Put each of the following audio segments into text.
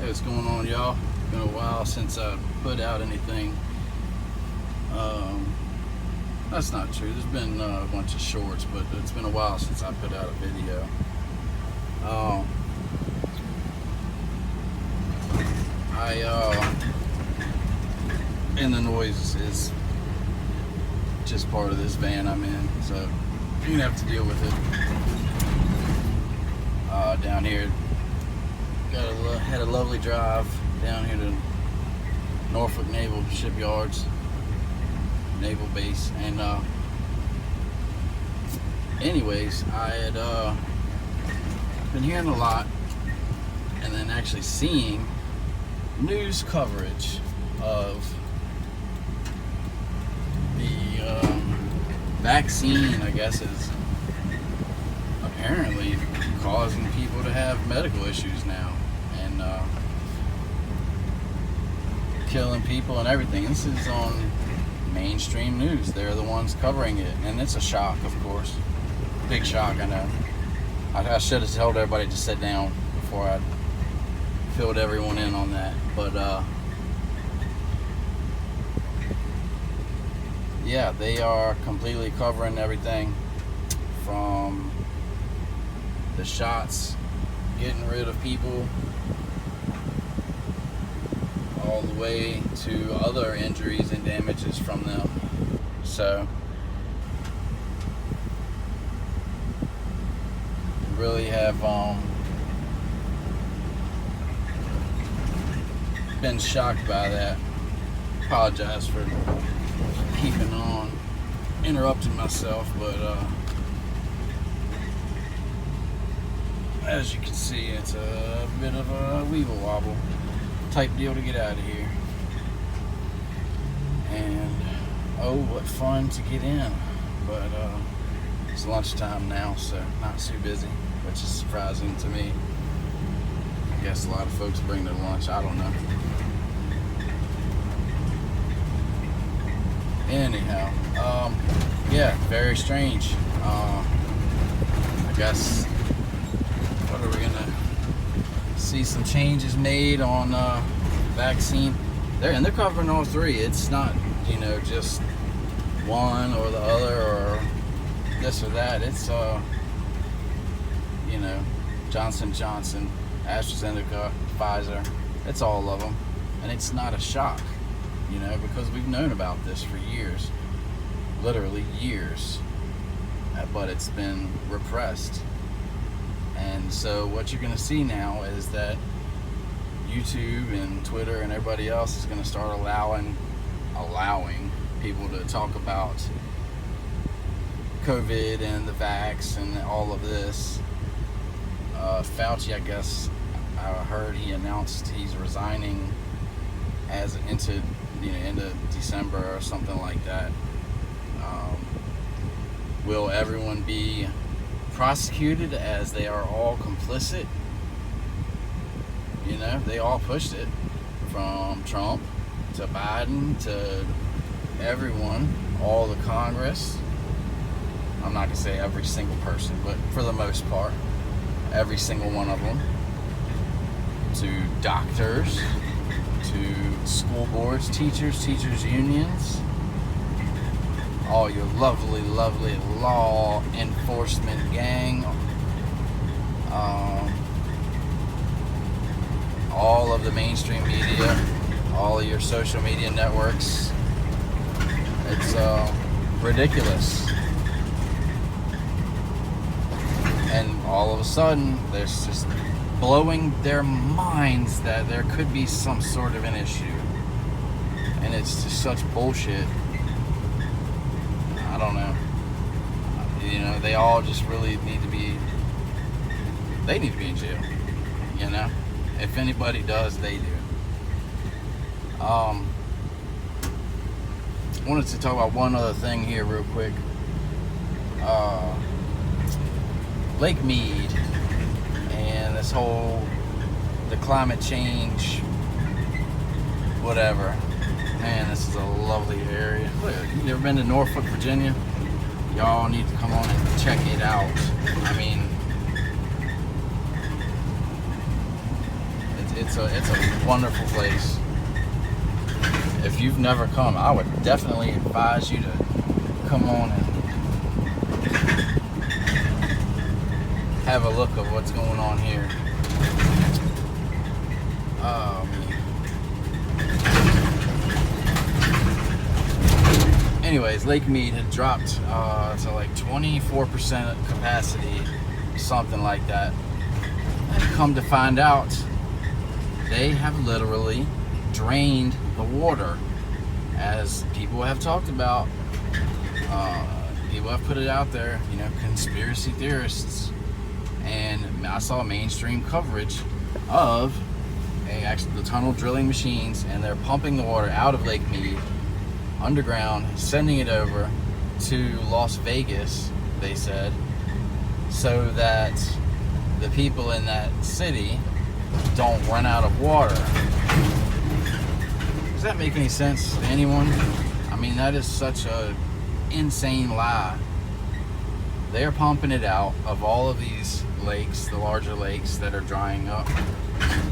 Hey, what's going on, y'all? Been a while since I put out anything. That's not true. There's been a bunch of shorts, but it's been a while since I put out a video. And the noise is just part of this van I'm in, so you're gonna have to deal with it. Down here, had a lovely drive down here to Norfolk Naval Shipyards, Naval Base, and anyways, I had been hearing a lot, and then actually seeing news coverage of the vaccine, I guess, is apparently causing people to have medical issues now, and killing people and everything. This is on mainstream news. They're the ones covering it, and it's a shock, of course. Big shock, I know. I should have told everybody to sit down before I filled everyone in on that, but yeah, they are completely covering everything from the shots, getting rid of people, all the way to other injuries and damages from them. So really have been shocked by that. Apologize for keeping on interrupting myself, but as you can see, it's a bit of a weeble wobble type deal to get out of here. And oh, what fun to get in. But it's lunchtime now, so not too busy, which is surprising to me. I guess a lot of folks bring their lunch, I don't know. Anyhow, yeah, very strange. I guess, what are we gonna see? Some changes made on vaccine. They're covering all three. It's not, just one or the other or this or that. It's Johnson & Johnson, AstraZeneca, Pfizer. It's all of them, and it's not a shock, because we've known about this for years, literally years, but it's been repressed. And so what you're going to see now is that YouTube and Twitter and everybody else is going to start allowing people to talk about COVID and the vax and all of this. Fauci, I guess, I heard he announced he's resigning into December or something like that. Will everyone be prosecuted as they are all complicit? They all pushed it, from Trump to Biden to everyone, all the Congress. I'm not gonna say every single person, but for the most part, every single one of them, to doctors, to school boards, teachers unions, all your lovely law enforcement gang, all of the mainstream media, all of your social media networks. It's ridiculous. And all of a sudden, there's just blowing their minds that there could be some sort of an issue. And it's just such bullshit. I don't know. They all just really need to be in jail. If anybody does, they do. I wanted to talk about one other thing here real quick. Lake Mead and this whole, the climate change, whatever. Man, this is a lovely area. Look, you ever been to Norfolk, Virginia? Y'all need to come on and check it out. I mean, It's a wonderful place. If you've never come, I would definitely advise you to come on and have a look of what's going on here. Anyways, Lake Mead had dropped to like 24% capacity, something like that. And come to find out, they have literally drained the water, as people have talked about. People have put it out there, you know, conspiracy theorists, and I saw mainstream coverage of actually the tunnel drilling machines, and they're pumping the water out of Lake Mead underground, sending it over to Las Vegas, they said, so that the people in that city don't run out of water. Does that make any sense to anyone? I mean, that is such a insane lie. They're pumping it out of all of these lakes, the larger lakes that are drying up,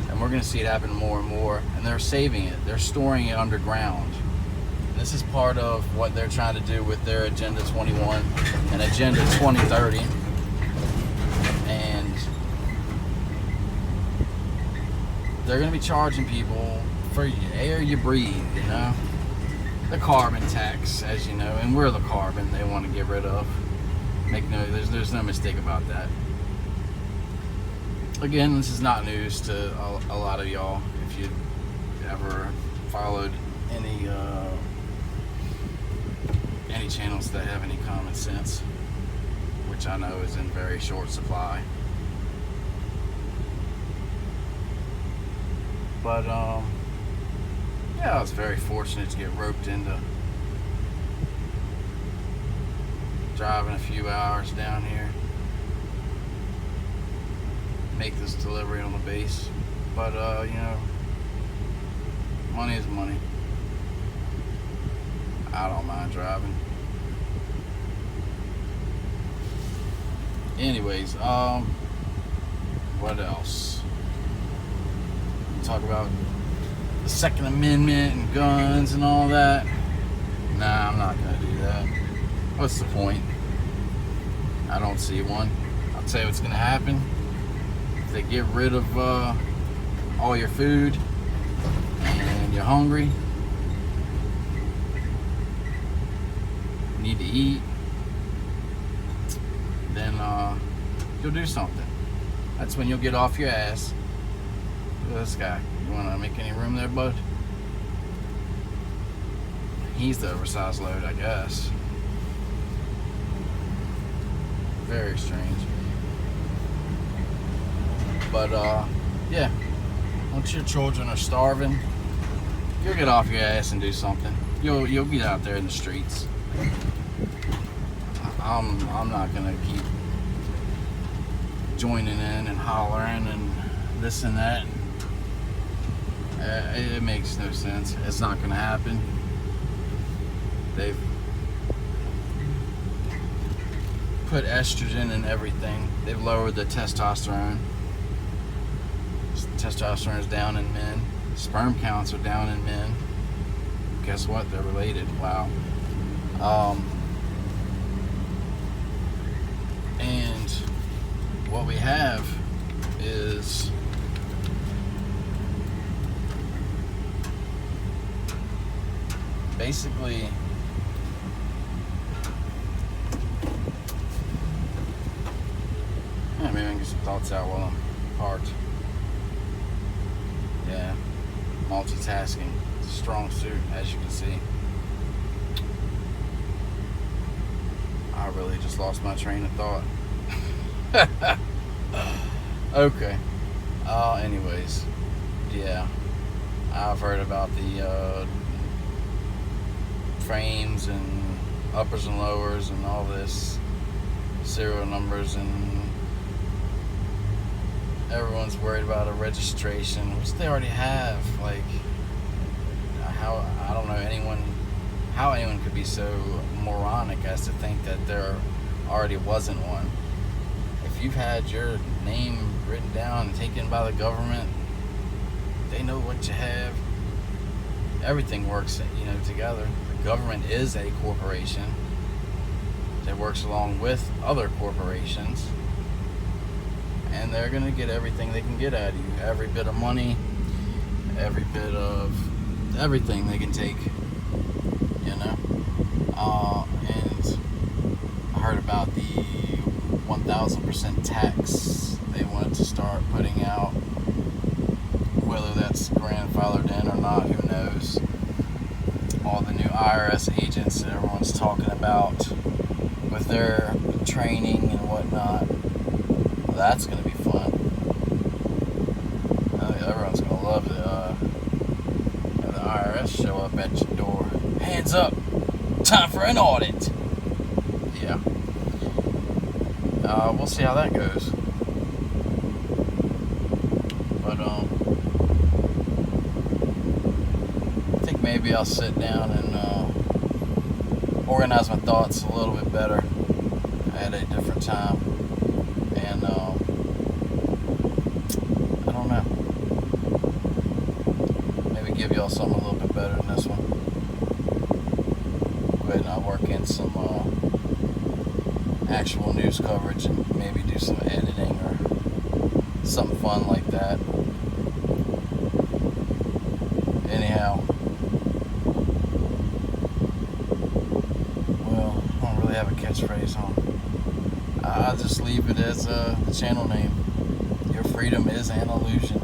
and we're going to see it happen more and more. And they're saving it, they're storing it underground. This is part of what they're trying to do with their Agenda 21 and Agenda 2030. And they're going to be charging people for the air you breathe, you know? The carbon tax, as you know, and we're the carbon they want to get rid of. There's no mistake about that. Again, this is not news to a lot of y'all. If you ever followed any channels that have any common sense, which I know is in very short supply. But yeah, I was very fortunate to get roped into driving a few hours down here, make this delivery on the base. But you know, money is money. I don't mind driving. Anyways, what else? Talk about the Second Amendment and guns and all that. Nah, I'm not gonna do that. What's the point? I don't see one. I'll tell you what's gonna happen. If they get rid of all your food and you're hungry, need to eat, then you'll do something. That's when you'll get off your ass. Look at this guy. You want to make any room there, bud? He's the oversized load, I guess. Very strange. But yeah, once your children are starving, you'll get off your ass and do something. You'll get out there in the streets. I'm not gonna keep joining in and hollering and this and that. It makes no sense. It's not gonna happen. They've put estrogen in everything. They've lowered the testosterone. Testosterone is down in men. Sperm counts are down in men. Guess what? They're related. Wow. And what we have is basically maybe I can get some thoughts out while I'm parked. Yeah, multitasking. It's a strong suit, as you can see. I really just lost my train of thought. Okay. Anyways, yeah, I've heard about the frames and uppers and lowers and all this serial numbers, and everyone's worried about a registration, which they already have. Like, how, I don't know how anyone could be so moronic as to think that there already wasn't one. If you've had your name written down and taken by the government They know what you have. Everything works, together. The government is a corporation that works along with other corporations, and they're going to get everything they can get out of you. Every bit of money, every bit of everything they can take, and I heard about the 1,000% tax they wanted to start putting out. Whether that's grandfathered in or not, who knows. All the new IRS agents that everyone's talking about with their training and whatnot. Well, that's going to be fun. Everyone's going to love have the IRS show up at your door. Hands up! Time for an audit! Yeah. We'll see how that goes. But, I think maybe I'll sit down and organize my thoughts a little bit better at a different time. And I don't know. Maybe give y'all something a little bit better than this one. Go ahead and I'll work in some actual news coverage and maybe do some editing or something fun like that. Anyhow, well, I don't really have a catchphrase on. I'll just leave it as the channel name. Your freedom is an illusion.